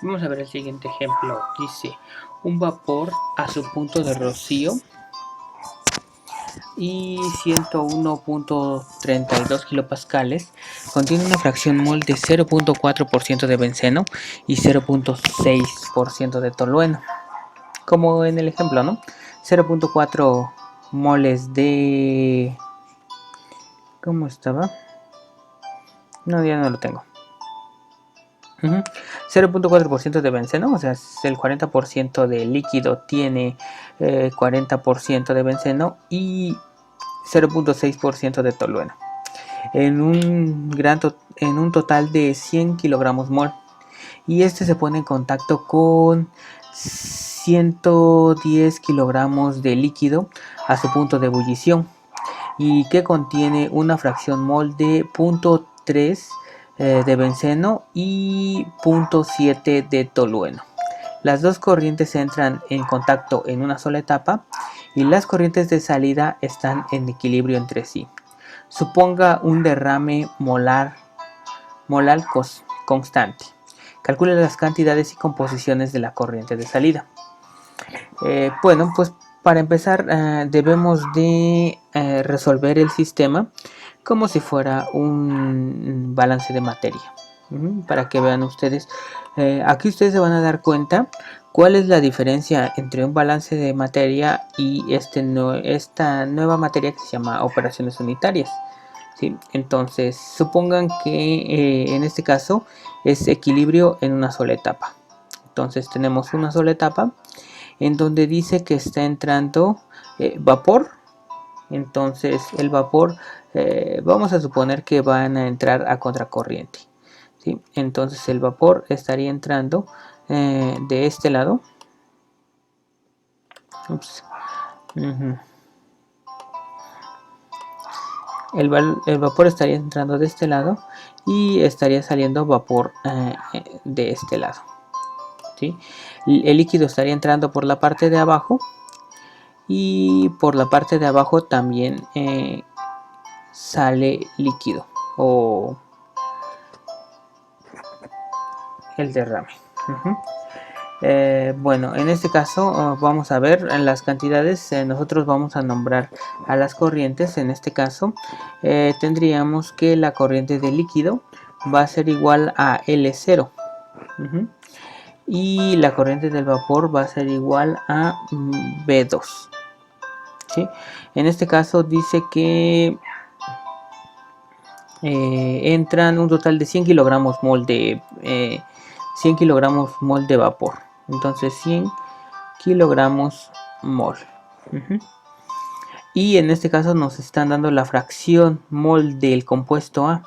Vamos a ver el siguiente ejemplo. Dice, un vapor a su punto de rocío y 101.32 kilopascales contiene una fracción mol de 0.4% de benceno y 0.6% de tolueno. Como en el ejemplo, ¿no? 0.4 moles de... ¿Cómo estaba? No, ya no lo tengo. 0.4% de benceno, o sea, el 40% de líquido tiene 40% de benceno y 0.6% de tolueno. En un total de 100 kilogramos mol. Y este se pone en contacto con 110 kilogramos de líquido a su punto de ebullición y que contiene una fracción mol de 0.3 de benceno y 0.7 de tolueno. Las dos corrientes entran en contacto en una sola etapa y las corrientes de salida están en equilibrio entre sí. Suponga un derrame molar constante. Calcule las cantidades y composiciones de la corriente de salida. Bueno, pues para empezar debemos de resolver el sistema como si fuera un balance de materia. Para que vean ustedes, aquí ustedes se van a dar cuenta cuál es la diferencia entre un balance de materia y esta nueva materia que se llama operaciones unitarias. ¿Sí? Entonces, supongan que en este caso es equilibrio en una sola etapa. Entonces tenemos una sola etapa en donde dice que está entrando vapor. Entonces el vapor vamos a suponer que van a entrar a contracorriente, ¿sí? Entonces el vapor estaría entrando de este lado. Ups. El vapor estaría entrando de este lado y estaría saliendo vapor de este lado, ¿sí? El líquido estaría entrando por la parte de abajo y por la parte de abajo también sale líquido o el derrame. Bueno, en este caso vamos a ver en las cantidades. Nosotros vamos a nombrar a las corrientes. En este caso tendríamos que la corriente de líquido va a ser igual a L0 y la corriente del vapor va a ser igual a B2, ¿sí? En este caso dice que entran un total de 100 kilogramos mol de 100 kilogramos mol de vapor. Entonces 100 kilogramos mol. Y en este caso nos están dando la fracción mol del compuesto A.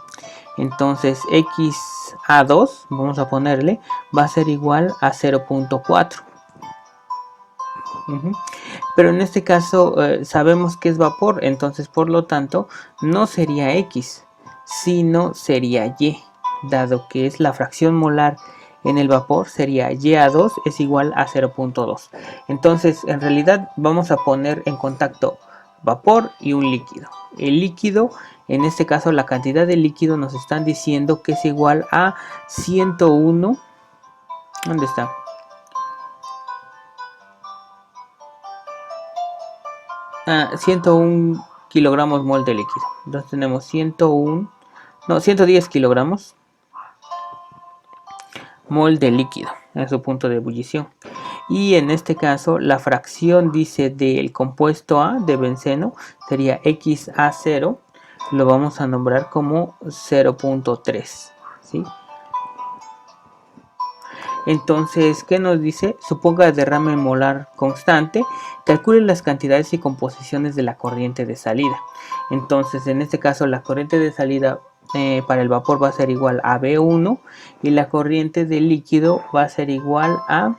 Entonces XA2, vamos a ponerle, va a ser igual a 0.4. Pero en este caso sabemos que es vapor, entonces por lo tanto no sería X, sino sería Y, dado que es la fracción molar en el vapor, sería Ya2 es igual a 0.2. Entonces en realidad vamos a poner en contacto vapor y un líquido. El líquido, en este caso la cantidad de líquido nos están diciendo que es igual a 101. ¿Dónde está? 101 kilogramos mol de líquido. Entonces tenemos 110 kilogramos mol de líquido en su punto de ebullición. Y en este caso la fracción dice del compuesto A de benceno sería XA0, lo vamos a nombrar como 0.3, ¿sí? Entonces, ¿qué nos dice? Suponga derrame molar constante, calcule las cantidades y composiciones de la corriente de salida. Entonces, en este caso, la corriente de salida para el vapor va a ser igual a B1 y la corriente de líquido va a ser igual a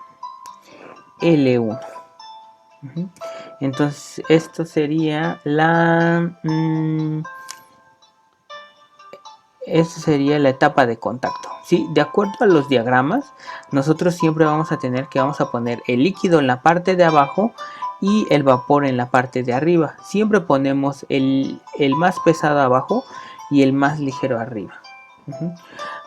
L1. Entonces, esto sería esta sería la etapa de contacto, ¿sí? De acuerdo a los diagramas, nosotros siempre vamos a poner el líquido en la parte de abajo y el vapor en la parte de arriba. Siempre ponemos el más pesado abajo y el más ligero arriba.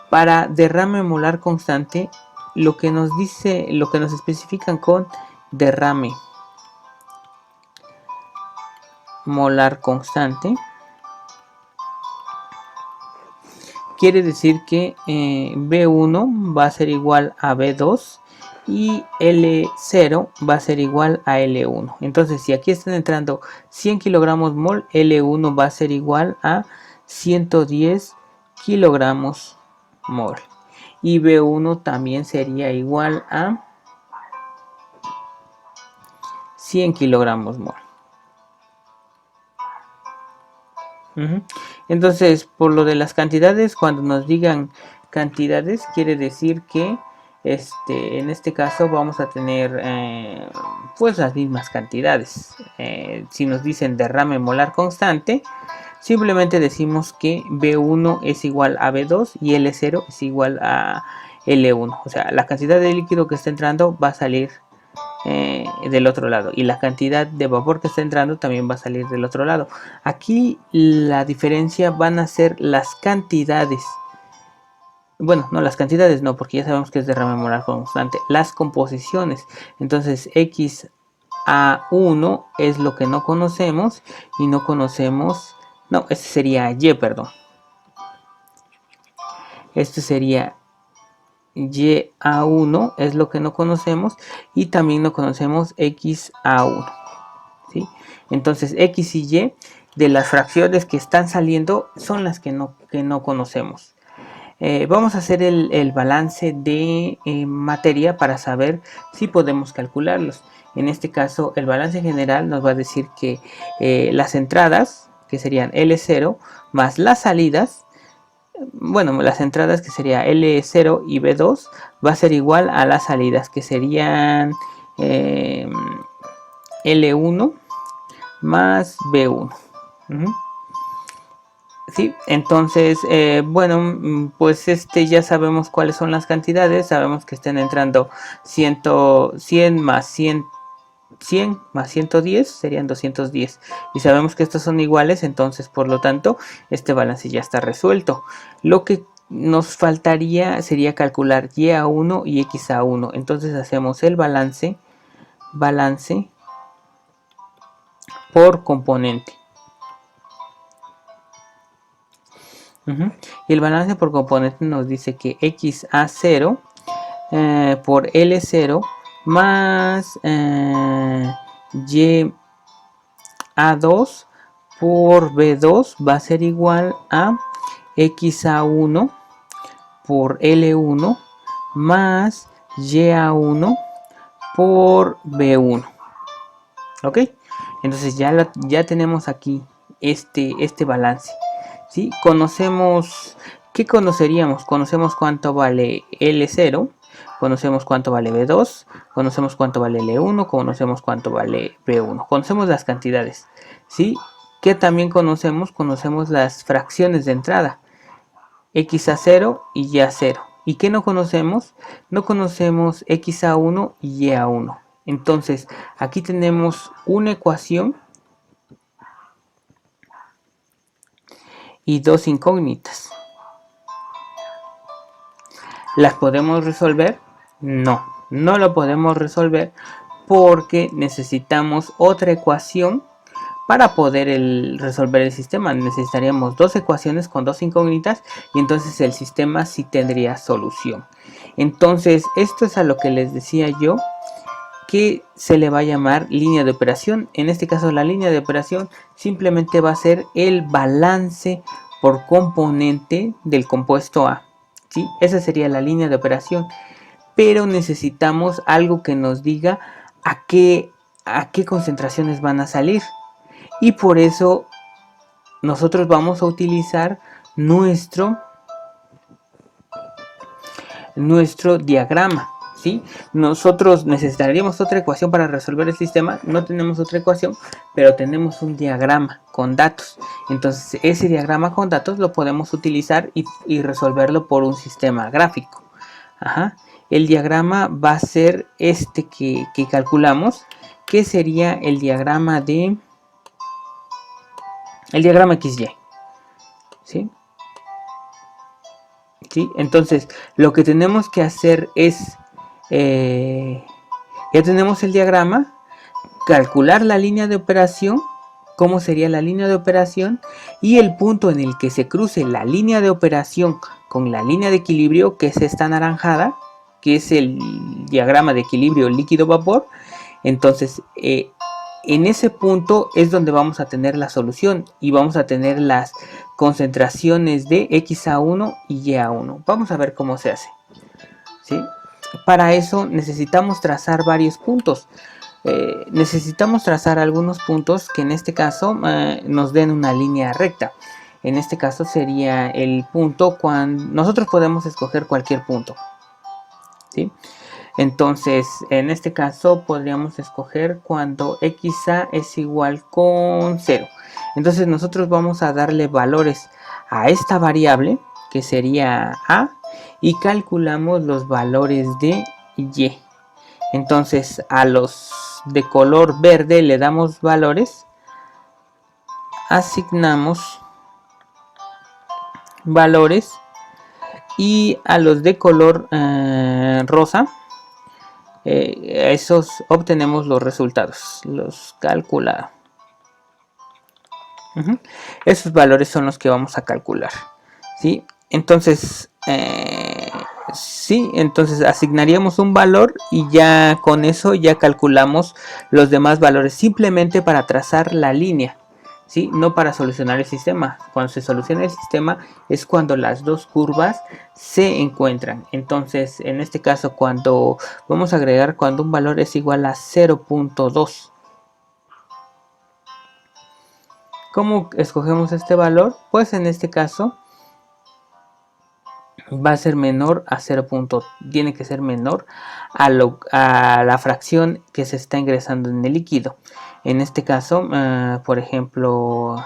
Para derrame molar constante, lo que nos dice, lo que nos especifican con derrame molar constante, quiere decir que B1 va a ser igual a B2 y L0 va a ser igual a L1. Entonces, si aquí están entrando 100 kilogramos mol, L1 va a ser igual a 110 kilogramos mol. Y B1 también sería igual a 100 kilogramos mol. Entonces, por lo de las cantidades, cuando nos digan cantidades, quiere decir que en este caso vamos a tener pues las mismas cantidades. Si nos dicen derrame molar constante, simplemente decimos que B1 es igual a B2 y L0 es igual a L1. O sea, la cantidad de líquido que está entrando va a salir del otro lado, y la cantidad de vapor que está entrando también va a salir del otro lado. Aquí la diferencia van a ser las cantidades. Bueno, no, las cantidades no, porque ya sabemos que es derrame molar constante. Las composiciones. Entonces XA1 es lo que no conocemos, y no conocemos, no, este sería Y, perdón. Este sería YA1, es lo que no conocemos, y también no conocemos XA1, ¿sí? Entonces X y Y de las fracciones que están saliendo son las que no conocemos. Vamos a hacer el balance de materia para saber si podemos calcularlos. En este caso, el balance general nos va a decir que las entradas, que serían L0, más las salidas, bueno, las entradas, que sería L0 y B2, va a ser igual a las salidas, que serían L1 más B1. Sí, entonces, bueno, pues ya sabemos cuáles son las cantidades. Sabemos que están entrando 100 más 100 más 110 serían 210, y sabemos que estos son iguales. Entonces, por lo tanto, este balance ya está resuelto. Lo que nos faltaría sería calcular YA1 y XA1. Entonces hacemos el balance por componente. Y el balance por componente nos dice que XA0 por L0 más YA2 por B2 va a ser igual a XA1 por L1 más YA1 por B1. ¿Ok? Entonces ya tenemos aquí este balance. ¿Sí? Conocemos, ¿qué conoceríamos? Conocemos cuánto vale L0, conocemos cuánto vale B2, conocemos cuánto vale L1, conocemos cuánto vale B1. Conocemos las cantidades, ¿sí? ¿Qué también conocemos? Conocemos las fracciones de entrada, XA0 y YA0. ¿Y qué no conocemos? No conocemos XA1 y YA1. Entonces, aquí tenemos una ecuación y dos incógnitas. ¿Las podemos resolver? No lo podemos resolver, porque necesitamos otra ecuación para poder resolver el sistema. Necesitaríamos dos ecuaciones con dos incógnitas, y entonces el sistema sí tendría solución. Entonces, esto es a lo que les decía yo, que se le va a llamar línea de operación. En este caso, la línea de operación simplemente va a ser el balance por componente del compuesto A, ¿sí? Esa sería la línea de operación, pero necesitamos algo que nos diga a qué concentraciones van a salir, y por eso nosotros vamos a utilizar nuestro diagrama. ¿Sí? Nosotros necesitaríamos otra ecuación para resolver el sistema. No tenemos otra ecuación, pero tenemos un diagrama con datos. Entonces ese diagrama con datos lo podemos utilizar y resolverlo por un sistema gráfico. El diagrama va a ser que calculamos, que sería el diagrama XY. ¿Sí? ¿Sí? Entonces lo que tenemos que hacer es Ya tenemos el diagrama. Calcular la línea de operación, cómo sería la línea de operación, y el punto en el que se cruce la línea de operación con la línea de equilibrio, que es esta anaranjada, que es el diagrama de equilibrio líquido-vapor. Entonces en ese punto es donde vamos a tener la solución y vamos a tener las concentraciones de XA1 y YA1. Vamos a ver cómo se hace, ¿sí? Para eso necesitamos trazar varios puntos. Necesitamos trazar algunos puntos que en este caso nos den una línea recta. En este caso sería el punto cuando nosotros podemos escoger cualquier punto, ¿sí? Entonces en este caso podríamos escoger cuando XA es igual con 0. Entonces nosotros vamos a darle valores a esta variable, que sería A, y calculamos los valores de Y. Entonces a los de color verde le damos valores, asignamos valores, y a los de color rosa, esos obtenemos los resultados, los calculados. Esos valores son los que vamos a calcular, ¿sí? Entonces entonces asignaríamos un valor y ya con eso ya calculamos los demás valores, simplemente para trazar la línea, ¿sí? No para solucionar el sistema. Cuando se soluciona el sistema es cuando las dos curvas se encuentran. Entonces en este caso, cuando vamos a agregar cuando un valor es igual a 0.2. ¿Cómo escogemos este valor? Pues en este caso va a ser menor a 0. Tiene que ser menor a la fracción que se está ingresando en el líquido. En este caso, por ejemplo,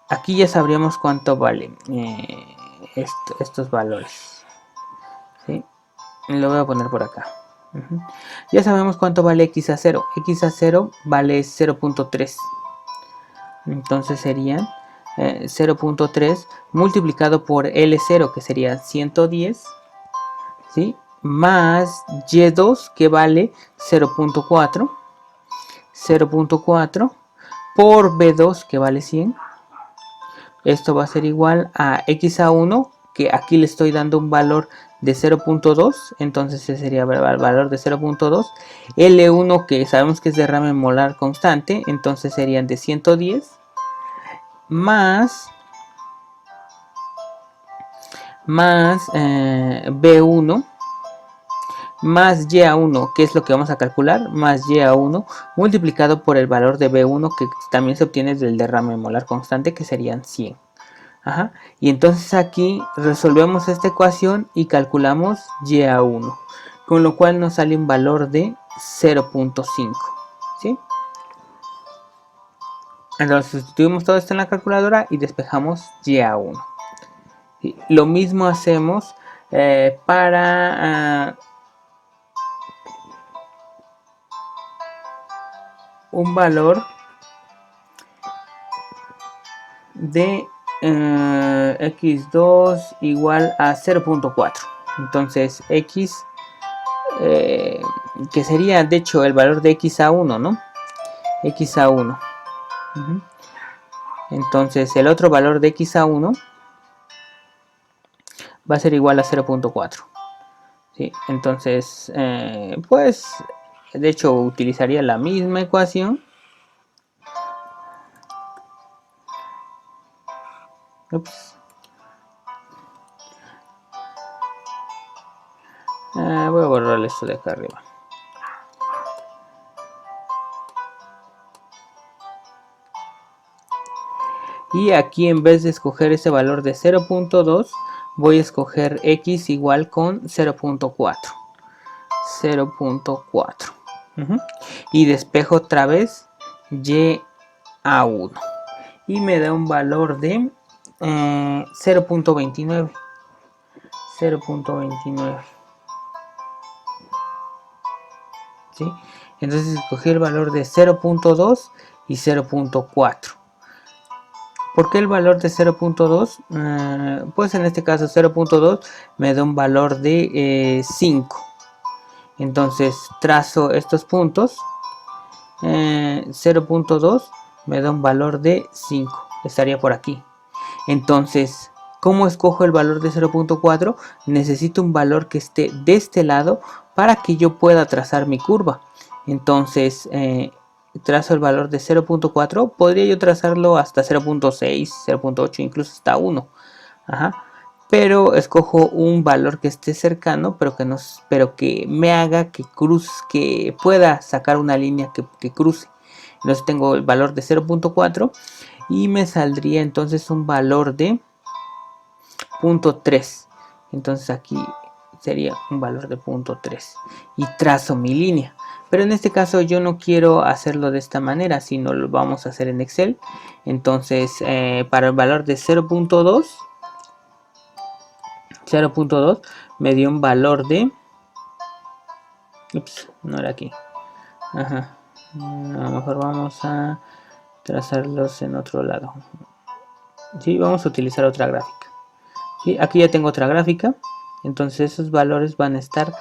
aquí ya sabríamos cuánto vale estos valores, ¿sí? Lo voy a poner por acá. Ya sabemos cuánto vale XA0. XA0 vale 0.3. Entonces serían 0.3 multiplicado por L0, que sería 110, ¿sí? Más Y2, que vale 0.4. 0.4 por B2, que vale 100. Esto va a ser igual a XA1, que aquí le estoy dando un valor de 0.2, entonces ese sería el valor de 0.2. L1, que sabemos que es derrame molar constante, entonces serían de 110, más B1 más YA1, que es lo que vamos a calcular, más YA1 multiplicado por el valor de B1, que también se obtiene del derrame molar constante, que serían 100. Y entonces aquí resolvemos esta ecuación y calculamos YA1, con lo cual nos sale un valor de 0.5, ¿sí? Entonces sustituimos todo esto en la calculadora y despejamos YA1. ¿Sí? Lo mismo hacemos para un valor de x2 igual a 0.4. Entonces x, que sería de hecho el valor de XA1, ¿no? XA1. Entonces el otro valor de XA1 va a ser igual a 0.4. ¿Sí? Entonces, pues, de hecho utilizaría la misma ecuación. Ups. Voy a borrar esto de acá arriba. Y aquí, en vez de escoger ese valor de 0.2, voy a escoger x igual con 0.4. 0.4. Y despejo otra vez YA1. Y me da un valor de 0.29. 0.29. ¿Sí? Entonces escogí el valor de 0.2 y 0.4. ¿Por qué el valor de 0.2? Pues en este caso 0.2 me da un valor de 5. Entonces trazo estos puntos. 0.2 me da un valor de 5, estaría por aquí. Entonces, ¿cómo escojo el valor de 0.4? Necesito un valor que esté de este lado para que yo pueda trazar mi curva. Entonces, trazo el valor de 0.4. Podría yo trazarlo hasta 0.6, 0.8, incluso hasta 1. Ajá. Pero escojo un valor que esté cercano, pero que me haga que pueda sacar una línea que cruce. Entonces tengo el valor de 0.4 y me saldría entonces un valor de 0.3. Entonces aquí sería un valor de 0.3 y trazo mi línea. Pero en este caso yo no quiero hacerlo de esta manera, sino lo vamos a hacer en Excel. Entonces para el valor de 0.2 me dio un valor de... Ups, no era aquí. Ajá. A lo mejor vamos a trazarlos en otro lado. Sí, vamos a utilizar otra gráfica. Sí, aquí ya tengo otra gráfica. Entonces esos valores van a estar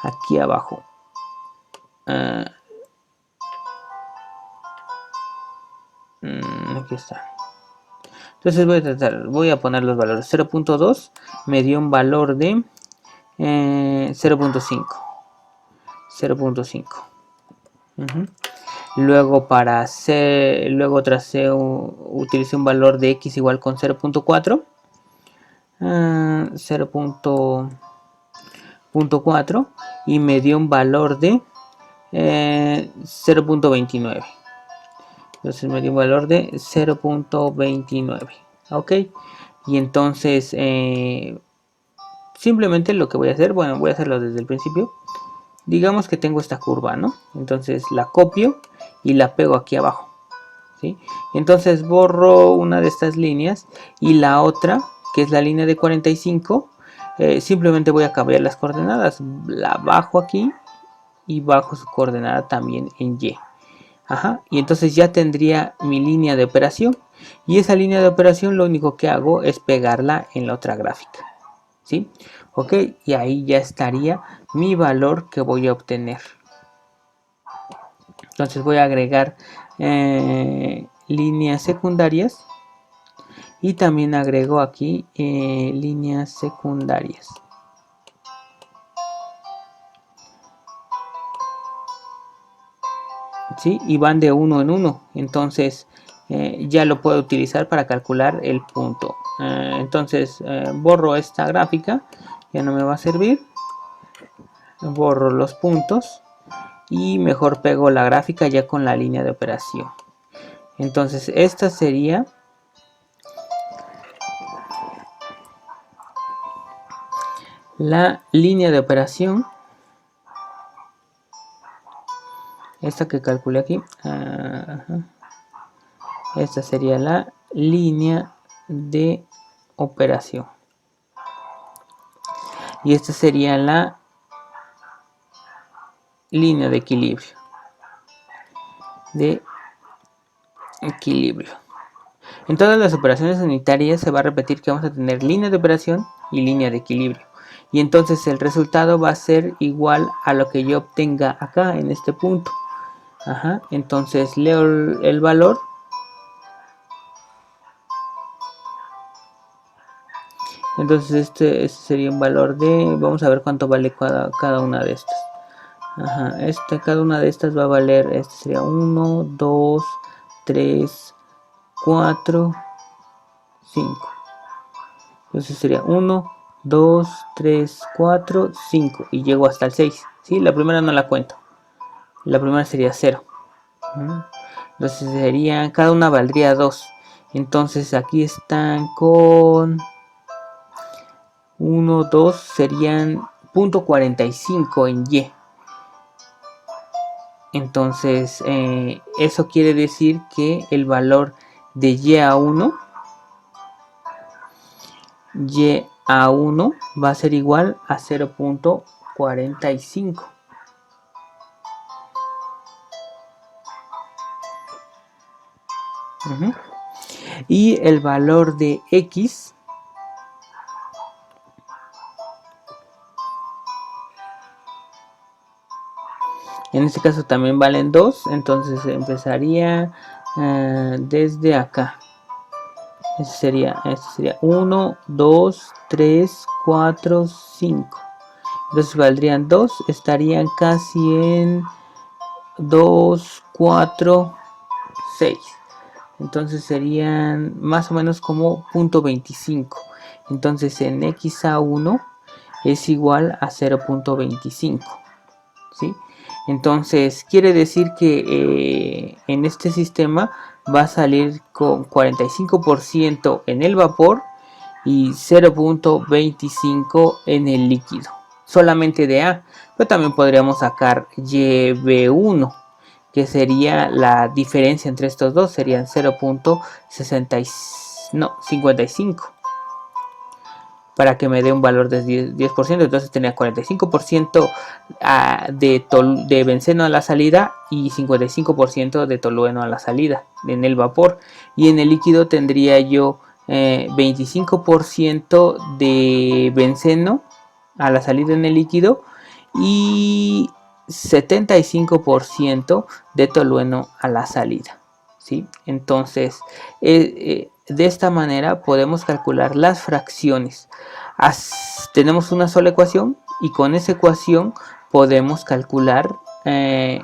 aquí abajo. Aquí está. Entonces voy a poner los valores. 0.2 me dio un valor de 0.5. 0.5. Luego utilicé un valor de x igual con 0.4. 0.4 y me dio un valor de 0.29. Entonces me dio un valor de 0.29. Ok. Y entonces simplemente lo que voy a hacer, bueno, voy a hacerlo desde el principio. Digamos que tengo esta curva, ¿no? Entonces la copio y la pego aquí abajo, ¿sí? Entonces borro una de estas líneas y la otra, que es la línea de 45, simplemente voy a cambiar las coordenadas. La bajo aquí y bajo su coordenada también en Y. Ajá, y entonces ya tendría mi línea de operación. Y esa línea de operación lo único que hago es pegarla en la otra gráfica. ¿Sí? Ok, y ahí ya estaría mi valor que voy a obtener. Entonces voy a agregar líneas secundarias. Y también agrego aquí líneas secundarias. ¿Sí? Y van de uno en uno. Entonces ya lo puedo utilizar para calcular el punto. Entonces borro esta gráfica. Ya no me va a servir. Borro los puntos. Y mejor pego la gráfica ya con la línea de operación. Entonces esta sería la línea de operación. Esta que calculé aquí. Esta sería la línea de operación. Y esta sería la línea de equilibrio. En todas las operaciones unitarias se va a repetir que vamos a tener línea de operación y línea de equilibrio. Y entonces el resultado va a ser igual a lo que yo obtenga acá en este punto. Ajá, entonces leo el valor. Entonces este sería un valor de... Vamos a ver cuánto vale cada una de estas. Ajá, cada una de estas va a valer... Este sería 1, 2, 3, 4, 5. Entonces sería 1, 2, 3, 4, 5. Y llego hasta el 6. ¿Sí? La primera no la cuento. La primera sería 0. Entonces sería... Cada una valdría 2. Entonces aquí están con... 1, 2 serían 0.45 en Y. Entonces eso quiere decir que el valor de Y a 1 va a ser igual a 0.45. Y el valor de X En este caso también valen 2, entonces empezaría desde acá. Este sería 1, 2, 3, 4, 5. Entonces valdrían 2, estarían casi en 2, 4, 6. Entonces serían más o menos como 0.25. Entonces en xa1 es igual a 0.25. ¿Sí? Entonces quiere decir que en este sistema va a salir con 45% en el vapor y 0.25 en el líquido, solamente de A. Pero también podríamos sacar YB1, que sería la diferencia entre estos dos, serían 0.55 para que me dé un valor de 10%. Entonces tenía 45% de benceno a la salida y 55% de tolueno a la salida en el vapor, y en el líquido tendría yo 25% de benceno a la salida en el líquido y 75% de tolueno a la salida, ¿sí? Entonces de esta manera podemos calcular las fracciones. Tenemos una sola ecuación y con esa ecuación podemos calcular en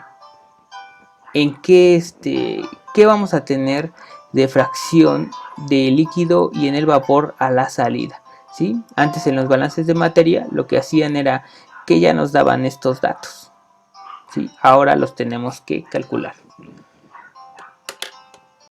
qué vamos a tener de fracción de líquido y en el vapor a la salida, ¿sí? Antes en los balances de materia lo que hacían era que ya nos daban estos datos, ¿sí? Ahora los tenemos que calcular.